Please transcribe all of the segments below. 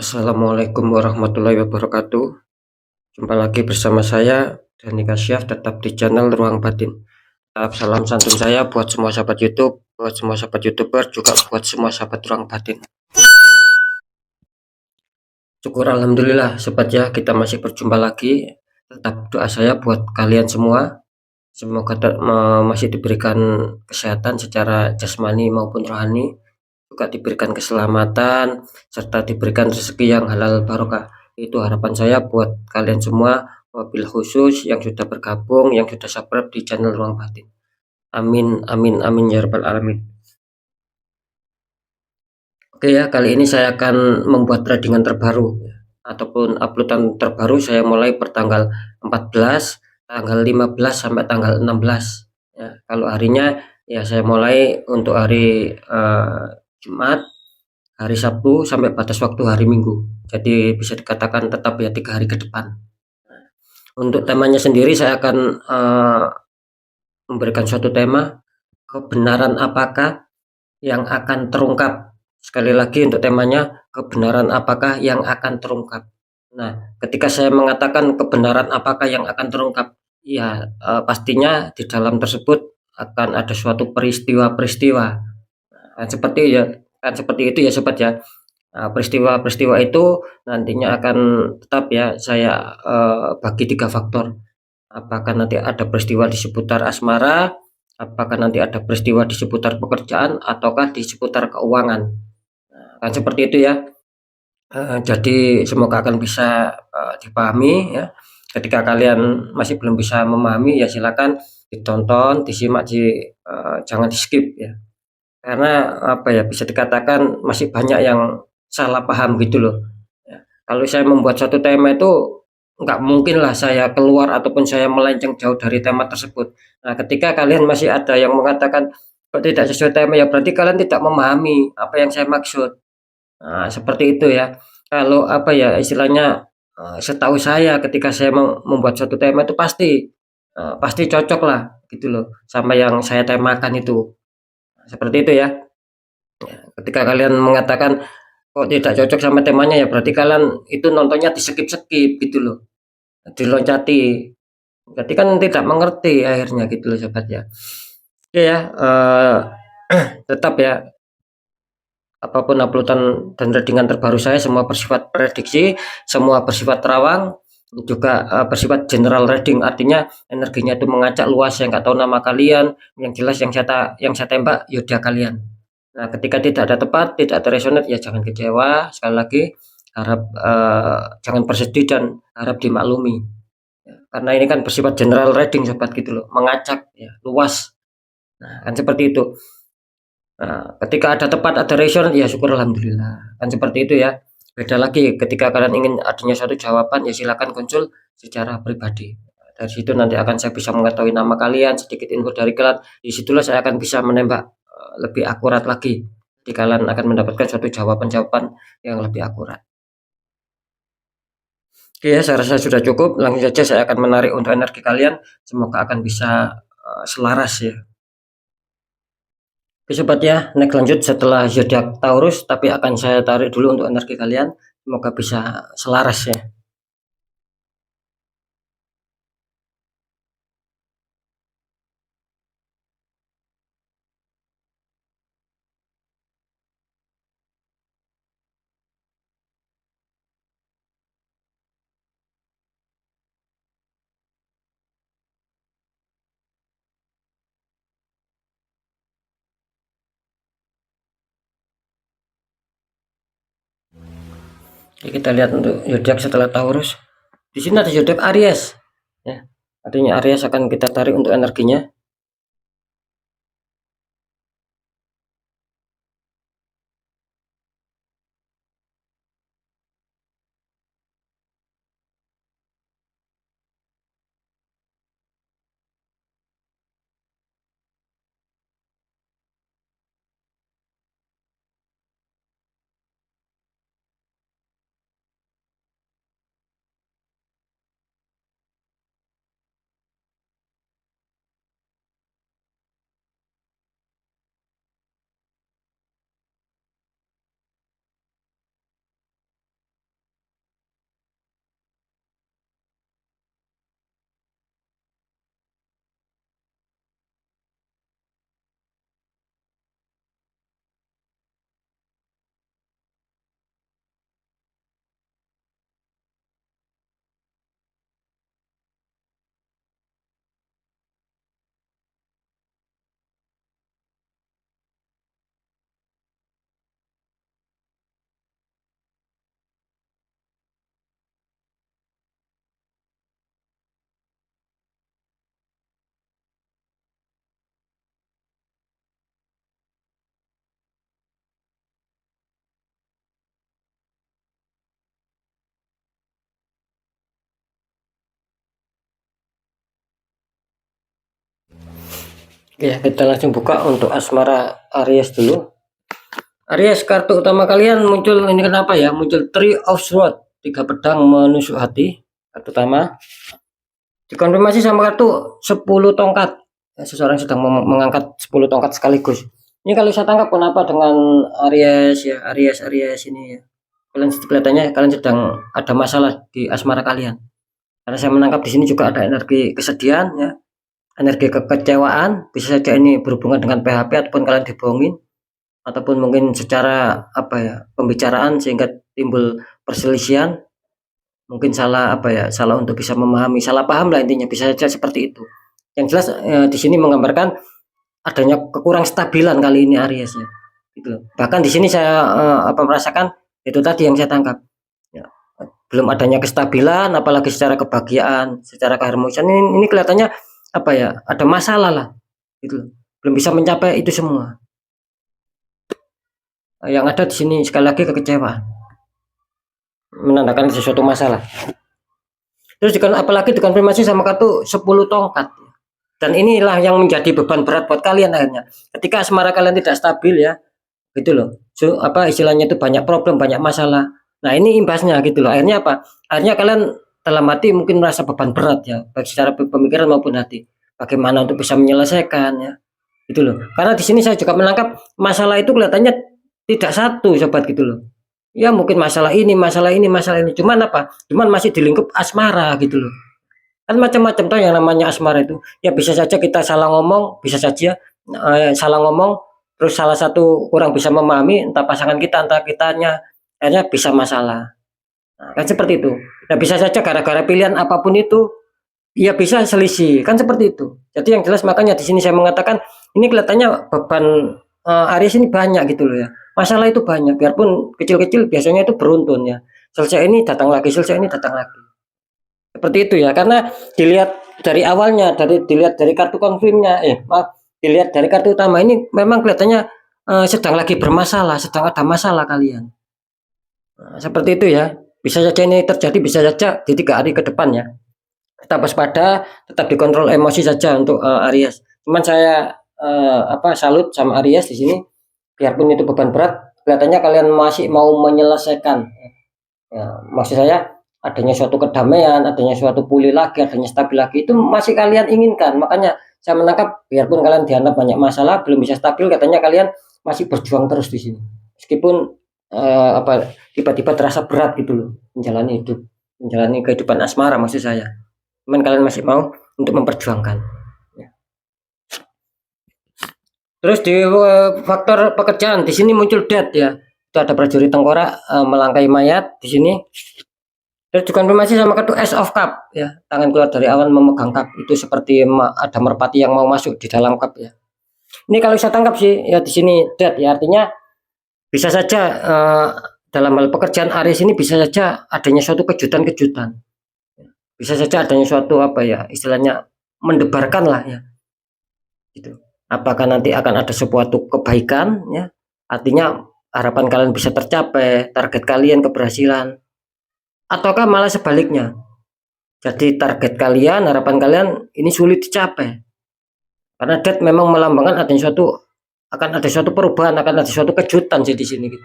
Assalamualaikum warahmatullahi wabarakatuh. Jumpa lagi bersama saya Dani Kasyaf, tetap di channel Ruang Batin. Salam santun saya buat semua sahabat YouTube, buat semua sahabat YouTuber, juga buat semua sahabat Ruang Batin. Syukur alhamdulillah sobat ya, kita masih berjumpa lagi. Tetap doa saya buat kalian semua, semoga masih diberikan kesehatan secara jasmani maupun rohani, juga diberikan keselamatan serta diberikan rezeki yang halal barokah. Itu harapan saya buat kalian semua, wabil khusus yang sudah bergabung, yang sudah subscribe di channel Ruang Batin. Amin amin amin ya rabbal alamin. Oke ya, kali ini saya akan membuat tradingan terbaru ataupun uploadan terbaru. Saya mulai pertanggal 14, tanggal 15 sampai tanggal 16 ya. Kalau harinya ya saya mulai untuk hari Jumat, hari Sabtu sampai batas waktu hari Minggu. Jadi bisa dikatakan tetap ya 3 hari ke depan. Untuk temanya sendiri saya akan memberikan suatu tema, kebenaran apakah yang akan terungkap. Sekali lagi untuk temanya, kebenaran apakah yang akan terungkap. Nah, ketika saya mengatakan kebenaran apakah yang akan terungkap, ya pastinya di dalam tersebut akan ada suatu peristiwa-peristiwa. Nah, seperti itu ya sobat ya. Nah, peristiwa-peristiwa itu nantinya akan tetap ya saya bagi 3 faktor. Apakah nanti ada peristiwa di seputar asmara, apakah nanti ada peristiwa di seputar pekerjaan, ataukah di seputar keuangan. Nah, kan seperti itu ya. Jadi semoga akan bisa dipahami ya. Ketika kalian masih belum bisa memahami ya silakan ditonton, disimak, jangan di skip ya. Karena apa ya, bisa dikatakan masih banyak yang salah paham gitu loh. Ya, kalau saya membuat suatu tema itu nggak mungkin lah saya keluar ataupun saya melenceng jauh dari tema tersebut. Nah, ketika kalian masih ada yang mengatakan kok tidak sesuai tema, ya berarti kalian tidak memahami apa yang saya maksud. Nah, seperti itu ya. Kalau apa ya istilahnya, setahu saya ketika saya membuat suatu tema itu pasti cocok lah gitu loh sama yang saya temakan itu. Seperti itu ya. Ketika kalian mengatakan kok tidak cocok sama temanya, ya berarti kalian itu nontonnya di-skip-skip gitu loh, diloncati. Berarti kan tidak mengerti akhirnya gitu loh sobat ya. Oke ya, tetap ya, apapun uploadan dan readingan terbaru saya semua bersifat prediksi, semua bersifat terawang, juga bersifat general reading, artinya energinya itu mengacak luas, yang nggak tahu nama kalian, yang jelas yang saya tembak yaudah kalian. Nah, ketika tidak ada tepat, tidak ada resonate, ya jangan kecewa. Sekali lagi, harap jangan bersedih dan harap dimaklumi. Ya, karena ini kan bersifat general reading sobat gitu loh, mengacak ya, luas. Nah, kan seperti itu. Nah, ketika ada tepat, ada resonate, ya syukur alhamdulillah. Kan seperti itu ya. Beda lagi ketika kalian ingin adanya suatu jawaban, ya silakan konsul secara pribadi. Dari situ nanti akan saya bisa mengetahui nama kalian, sedikit info dari kalian. Disitulah saya akan bisa menembak lebih akurat lagi. Jadi kalian akan mendapatkan suatu jawaban-jawaban yang lebih akurat. Oke ya, saya rasa sudah cukup. Langsung saja saya akan menarik untuk energi kalian. Semoga akan bisa selaras ya. Oke sobat ya, next lanjut setelah zodiak Taurus, tapi akan saya tarik dulu untuk energi kalian. Semoga bisa selaras ya. Jadi kita lihat untuk zodiak setelah Taurus. Di sini ada zodiak Aries ya. Artinya Aries akan kita tarik untuk energinya. Ya, kita langsung buka untuk asmara Aries dulu. Aries, kartu utama kalian muncul ini kenapa ya? Muncul Three of Swords, 3 pedang menusuk hati. Kartu utama. Dikonfirmasi sama kartu 10 tongkat. Ya, seseorang sedang mengangkat 10 tongkat sekaligus. Ini kalau saya tangkap kenapa dengan Aries ya, Aries ini ya. Kalian kelihatannya kalian sedang ada masalah di asmara kalian. Karena saya menangkap di sini juga ada energi kesedihan ya, energi kekecewaan, bisa saja ini berhubungan dengan PHP ataupun kalian dibohongin, ataupun mungkin secara apa ya, pembicaraan sehingga timbul perselisihan, mungkin salah apa ya, salah untuk bisa memahami, salah paham lah intinya, bisa saja seperti itu. Yang jelas di sini menggambarkan adanya kekurang stabilan kali ini Aries ya. Gitu. Bahkan di sini saya merasakan itu tadi yang saya tangkap. Ya, belum adanya kestabilan, apalagi secara kebahagiaan, secara keharmonisan ini kelihatannya apa ya, ada masalah lah gitu, belum bisa mencapai itu semua. Yang ada di sini sekali lagi kekecewaan, menandakan sesuatu masalah. Terus apalagi dikonfirmasi sama kartu 10 tongkat, dan inilah yang menjadi beban berat buat kalian akhirnya ketika asmara kalian tidak stabil ya, gitu loh. So, apa istilahnya itu banyak problem, banyak masalah. Nah ini imbasnya gitu loh. Akhirnya apa? Akhirnya kalian dalam hati mungkin merasa beban berat ya, baik secara pemikiran maupun hati. Bagaimana untuk bisa menyelesaikan ya, gitu loh. Karena di sini saya juga menangkap masalah itu kelihatannya tidak satu, sobat gitu loh. Ya mungkin masalah ini, masalah ini, masalah ini. Cuman apa? Cuman masih di lingkup asmara gitu loh. Kan macam-macam tuh yang namanya asmara itu. Ya bisa saja kita salah ngomong, bisa saja salah ngomong, terus salah satu kurang bisa memahami, entah pasangan kita, entah kitanya, akhirnya bisa masalah. Nah, kan seperti itu. Nah, bisa saja gara-gara pilihan apapun itu, ya bisa selisih, kan seperti itu. Jadi yang jelas makanya di sini saya mengatakan ini kelihatannya beban Aries ini banyak gitu loh ya. Masalah itu banyak, biarpun kecil-kecil biasanya itu beruntun ya. Selesai ini datang lagi, selesai ini datang lagi. Seperti itu ya, karena dilihat dari awalnya, dilihat dari kartu konfirmnya, dilihat dari kartu utama ini memang kelihatannya sedang lagi bermasalah, sedang ada masalah kalian. Nah, seperti itu ya. Bisa saja ini terjadi, bisa saja di 3 hari ke depan ya. Tetap waspada, tetap dikontrol emosi saja untuk Aries. Cuman saya salut sama Aries di sini. Biarpun itu beban berat, kelihatannya kalian masih mau menyelesaikan. Ya, maksud saya adanya suatu kedamaian, adanya suatu pulih lagi, adanya stabil lagi, itu masih kalian inginkan. Makanya saya menangkap biarpun kalian dianggap banyak masalah, belum bisa stabil, katanya kalian masih berjuang terus di sini. Meskipun tiba-tiba terasa berat gitu loh menjalani hidup, menjalani kehidupan asmara maksud saya. Cuman kalian masih mau untuk memperjuangkan. Ya. Terus di faktor pekerjaan di sini muncul death ya. Itu ada prajurit tengkorak melangkai mayat di sini. Terus dikonfirmasi sama kartu Ace of Cup ya, tangan keluar dari awan memegang cup, itu seperti ada merpati yang mau masuk di dalam cup ya. Ini kalau saya tangkap sih ya di sini death ya, artinya bisa saja dalam hal pekerjaan Aries ini bisa saja adanya suatu kejutan-kejutan. Bisa saja adanya suatu apa ya, istilahnya mendebarkan lah ya. Gitu. Apakah nanti akan ada suatu kebaikan ya? Artinya harapan kalian bisa tercapai, target kalian keberhasilan. Ataukah malah sebaliknya? Jadi target kalian, harapan kalian ini sulit dicapai. Karena death memang melambangkan akan ada suatu perubahan, akan ada suatu kejutan sih di sini gitu.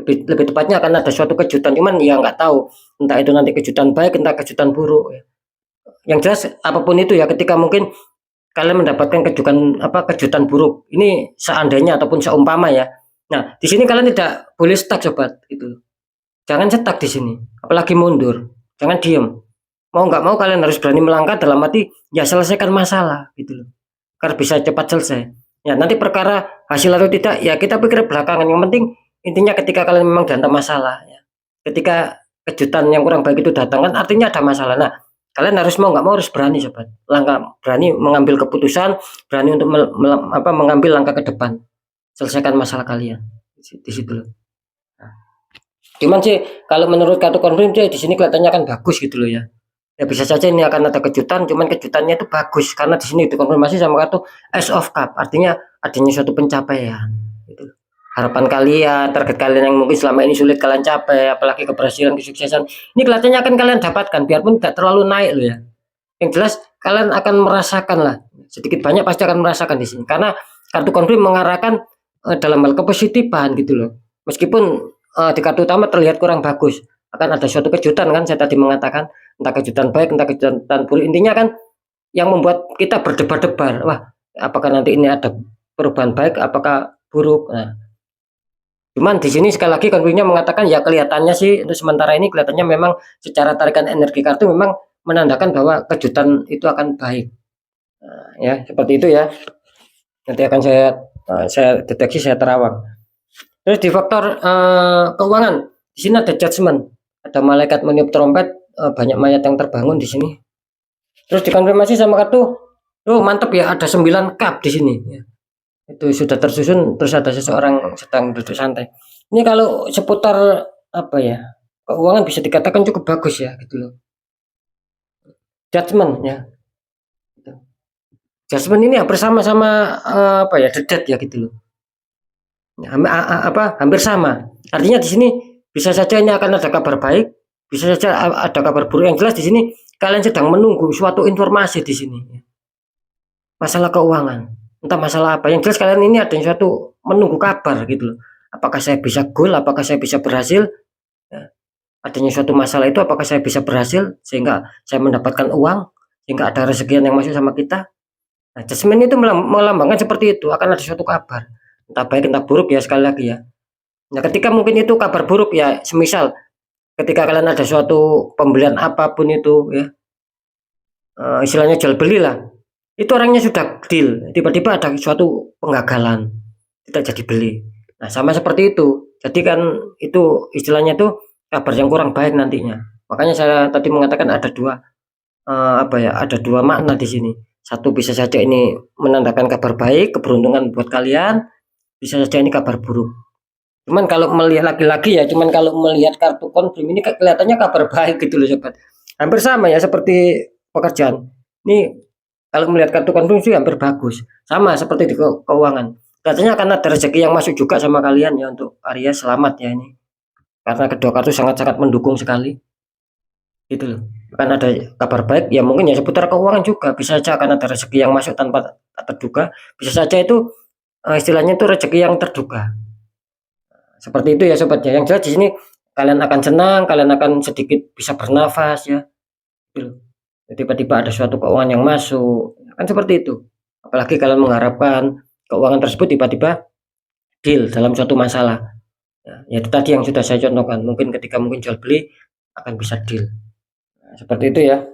Lebih tepatnya akan ada suatu kejutan, cuman ya nggak tahu entah itu nanti kejutan baik, entah kejutan buruk. Yang jelas apapun itu ya, ketika mungkin kalian mendapatkan kejutan buruk. Ini seandainya ataupun seumpama ya. Nah, di sini kalian tidak boleh stuck sobat gitu. Jangan stuck di sini, apalagi mundur. Jangan diem. Mau nggak mau kalian harus berani melangkah, dalam arti ya selesaikan masalah gitu loh. Agar bisa cepat selesai. Ya, nanti perkara hasil atau tidak ya kita pikir belakangan. Yang penting intinya ketika kalian memang dihantam masalah ya. Ketika kejutan yang kurang baik itu datang kan artinya ada masalah. Nah, kalian harus mau nggak mau harus berani sobat. Berani mengambil keputusan, berani untuk mengambil langkah ke depan. Selesaikan masalah kalian. Di situ loh. Cuman sih kalau menurut kartu konfirm di sini kelihatannya kan bagus gitu loh ya. Ya bisa saja ini akan ada kejutan, cuman kejutannya itu bagus karena di sini dikonfirmasi sama kartu Ace of Cup, artinya adanya suatu pencapaian. Gitu. Harapan kalian, target kalian yang mungkin selama ini sulit kalian capai, apalagi keberhasilan, kesuksesan, ini kelihatannya akan kalian dapatkan, biarpun tidak terlalu naik loh ya. Yang jelas kalian akan merasakan lah sedikit banyak pasti akan merasakan di sini. Karena kartu konflik mengarahkan dalam hal kepositifan gitu loh. Meskipun di kartu utama terlihat kurang bagus, akan ada suatu kejutan kan, saya tadi mengatakan entah kejutan baik entah kejutan buruk. Intinya kan yang membuat kita berdebar-debar, wah apakah nanti ini ada perubahan baik apakah buruk. Nah, cuman di sini sekali lagi konfliknya mengatakan ya kelihatannya sih untuk sementara ini kelihatannya memang secara tarikan energi kartu memang menandakan bahwa kejutan itu akan baik. Nah, ya seperti itu ya. Nanti akan saya deteksi, saya terawang. Terus di faktor keuangan, di sini ada judgment, ada malaikat meniup trompet, banyak mayat yang terbangun di sini. Terus dikonfirmasi sama kartu, oh mantep ya, ada 9 cup di sini. Ya. Itu sudah tersusun, terus ada seseorang sedang duduk santai. Ini kalau seputar apa ya, keuangan bisa dikatakan cukup bagus ya, gitu loh. Judgment ya. Judgment ini hampir sama-sama apa ya, the dead ya gitu loh. Hampir sama. Artinya di sini bisa saja ini akan ada kabar baik, bisa saja ada kabar buruk. Yang jelas di sini kalian sedang menunggu suatu informasi di sini. Masalah keuangan, entah masalah apa. Yang jelas kalian ini ada suatu menunggu kabar gitu loh. Apakah saya bisa goal, apakah saya bisa berhasil? Ya. Adanya suatu masalah itu apakah saya bisa berhasil sehingga saya mendapatkan uang, sehingga ada rezekian yang masuk sama kita. Nah, jasmine itu melambangkan seperti itu, akan ada suatu kabar. Entah baik entah buruk ya sekali lagi ya. Nah, ketika mungkin itu kabar buruk ya, semisal ketika kalian ada suatu pembelian apapun itu ya, istilahnya jual beli lah, itu orangnya sudah deal, tiba-tiba ada suatu penggagalan, tidak jadi beli. Nah, sama seperti itu. Jadi kan itu istilahnya itu kabar yang kurang baik nantinya. Makanya saya tadi mengatakan ada dua apa ya, ada dua makna di sini. Satu bisa saja ini menandakan kabar baik, keberuntungan buat kalian, bisa saja ini kabar buruk. Cuman kalau melihat laki-laki ya, cuman kalau melihat kartu konflik ini kelihatannya kabar baik gitu loh sobat. Hampir sama ya seperti pekerjaan. Ini kalau melihat kartu konflik sih hampir bagus. Sama seperti di keuangan. Katanya akan ada rezeki yang masuk juga sama kalian ya untuk Aries, selamat ya ini. Karena kedua kartu sangat-sangat mendukung sekali. Gitu loh. Akan ada kabar baik ya, mungkin ya seputar keuangan juga. Bisa saja akan ada rezeki yang masuk tanpa terduga. Bisa saja itu istilahnya itu rezeki yang terduga. Seperti itu ya sobat ya. Yang jelas di sini kalian akan senang, kalian akan sedikit bisa bernafas ya. Tiba-tiba ada suatu keuangan yang masuk, kan seperti itu. Apalagi kalian mengharapkan keuangan tersebut tiba-tiba deal dalam suatu masalah. Ya itu tadi yang sudah saya contohkan. Mungkin ketika mungkin jual beli akan bisa deal. Nah, seperti itu ya.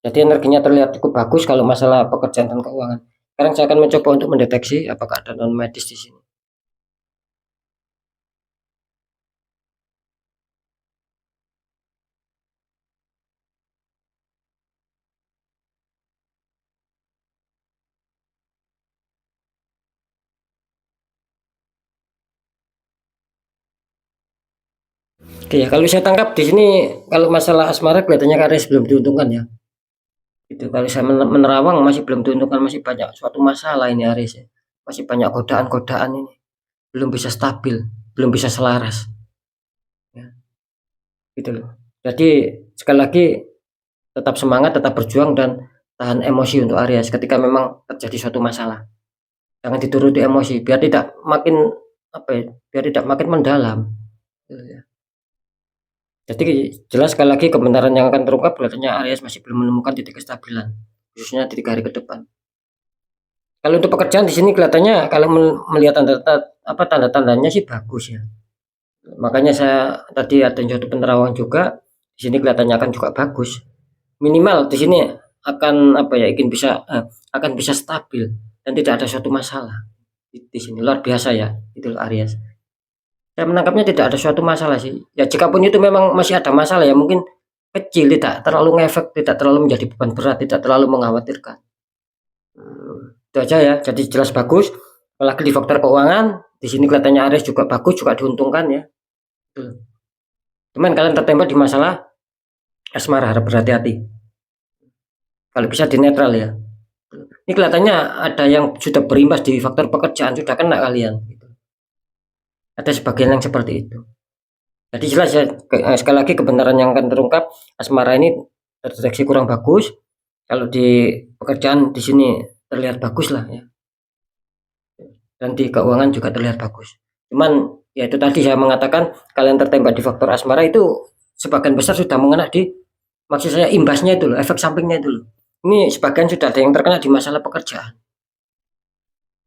Jadi energinya terlihat cukup bagus kalau masalah pekerjaan dan keuangan. Sekarang saya akan mencoba untuk mendeteksi apakah ada non medis di sini. Oke ya, kalau saya tangkap di sini kalau masalah asmara kelihatannya Aries belum diuntungkan ya. Itu kalau saya menerawang masih belum diuntungkan, masih banyak suatu masalah ini Aries ya. Masih banyak godaan-godaan ini. Belum bisa stabil, belum bisa selaras. Ya, gitu loh. Jadi sekali lagi tetap semangat, tetap berjuang dan tahan emosi untuk Aries ketika memang terjadi suatu masalah. Jangan dituruti emosi biar tidak makin apa ya, biar tidak makin mendalam. Gitu ya. Jadi jelas sekali lagi kebenaran yang akan terungkap kelihatannya Aries masih belum menemukan titik kestabilan, khususnya di 3 hari ke depan. Kalau untuk pekerjaan di sini kelihatannya kalau melihat tanda-tandanya sih bagus ya. Makanya saya tadi ada suatu penerawang juga, di sini kelihatannya akan juga bagus. Minimal di sini akan apa ya, akan bisa stabil dan tidak ada suatu masalah. Di sini luar biasa ya, itu Aries. Saya menangkapnya tidak ada suatu masalah sih. Ya jikapun itu memang masih ada masalah ya mungkin kecil, tidak terlalu ngefek, tidak terlalu menjadi beban berat, tidak terlalu mengkhawatirkan. Itu aja ya. Jadi jelas bagus. Apalagi di faktor keuangan, di sini kelihatannya Aries juga bagus, juga diuntungkan ya. Cuman kalian tertembak di masalah asmara, harap berhati-hati. Kalau bisa di netral ya. Ini kelihatannya ada yang sudah berimbas di faktor pekerjaan, sudah kena kalian. Ada sebagian yang seperti itu. Jadi jelas ya, sekali lagi kebenaran yang akan terungkap, asmara ini terdeteksi kurang bagus. Kalau di pekerjaan di sini terlihat bagus lah ya, dan di keuangan juga terlihat bagus. Cuman ya itu tadi saya mengatakan kalian tertembak di faktor asmara itu sebagian besar sudah mengena di, maksud saya imbasnya itu loh, efek sampingnya itu loh. Ini sebagian sudah ada yang terkena di masalah pekerjaan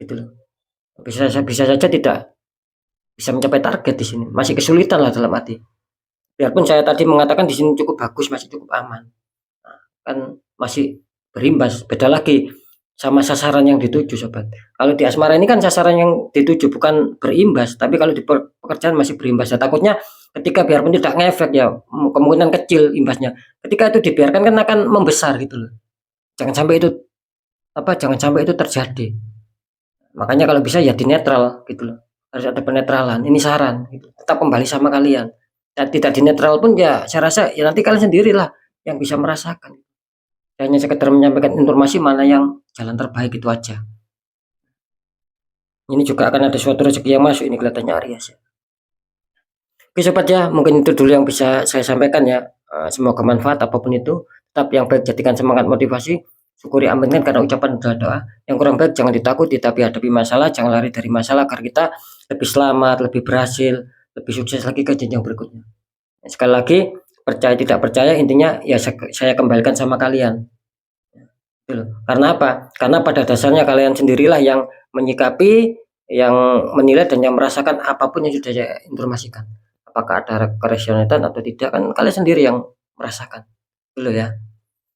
gitu loh. Bisa saja tidak bisa mencapai target di sini, masih kesulitan lah dalam arti. Biarpun saya tadi mengatakan di sini cukup bagus, masih cukup aman. Nah, kan masih berimbas. Beda lagi sama sasaran yang dituju, sobat. Kalau di asmara ini kan sasaran yang dituju bukan berimbas, tapi kalau di pekerjaan masih berimbas. Ya, takutnya ketika biarpun tidak ngefek ya, kemungkinan kecil imbasnya. Ketika itu dibiarkan kan akan membesar gitu loh. Jangan sampai itu jangan sampai itu terjadi. Makanya kalau bisa ya dinetral gitu loh. Harus ada penetralan. Ini saran gitu. Tetap kembali sama kalian. Dan tidak dinetral pun ya saya rasa ya nanti kalian sendirilah yang bisa merasakan. Hanya sekedar menyampaikan informasi mana yang jalan terbaik itu aja. Ini juga akan ada suatu rezeki yang masuk, ini kelihatannya Aries ya. Oke sobat ya, mungkin itu dulu yang bisa saya sampaikan ya. Semoga manfaat apapun itu. Tetap yang baik jadikan semangat motivasi. Syukuri aminkan karena ucapan doa. Yang kurang baik jangan ditakuti, tapi hadapi masalah, jangan lari dari masalah agar kita lebih selamat, lebih berhasil, lebih sukses lagi ke jenjang berikutnya. Sekali lagi, percaya tidak percaya intinya ya saya kembalikan sama kalian. Karena apa? Karena pada dasarnya kalian sendirilah yang menyikapi, yang menilai dan yang merasakan apapun yang sudah saya informasikan. Apakah ada kerasionalitas atau tidak kan kalian sendiri yang merasakan. Dulu ya.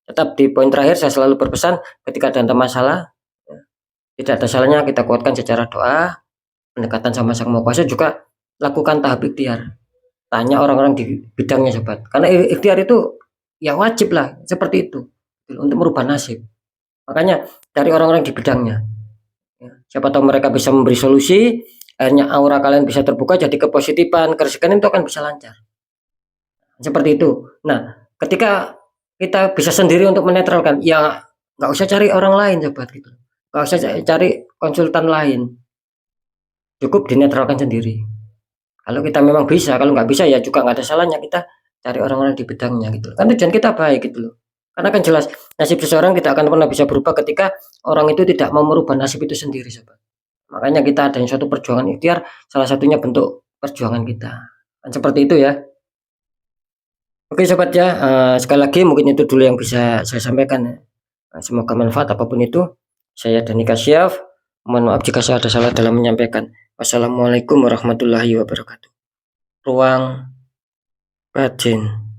Tetap di poin terakhir saya selalu berpesan ketika ada masalah, tidak ada salahnya kita kuatkan secara doa, pendekatan sama Sang Maha Kuasa, juga lakukan tahap ikhtiar. Tanya orang-orang di bidangnya sobat. Karena ikhtiar itu ya wajib lah seperti itu untuk merubah nasib. Makanya dari orang-orang di bidangnya. Siapa tahu mereka bisa memberi solusi, akhirnya aura kalian bisa terbuka, jadi kepositifan, kerezekian itu akan bisa lancar. Seperti itu. Nah, ketika kita bisa sendiri untuk menetralkan, ya nggak usah cari orang lain sobat gitu. Nggak usah cari konsultan lain. Cukup dinetralkan sendiri. Kalau kita memang bisa, kalau nggak bisa ya juga nggak ada salahnya kita cari orang-orang di bidangnya gitu. Kan tujuan kita baik gitu loh. Karena kan jelas nasib seseorang tidak akan pernah bisa berubah ketika orang itu tidak mau merubah nasib itu sendiri sobat. Makanya kita ada suatu perjuangan ikhtiar, salah satunya bentuk perjuangan kita. Kan seperti itu ya. Oke sobat ya, sekali lagi mungkin itu dulu yang bisa saya sampaikan ya. Semoga manfaat apapun itu. Saya Dani Kasyaf. Mohon maaf jika saya ada salah dalam menyampaikan. Wassalamualaikum warahmatullahi wabarakatuh. Ruang batin.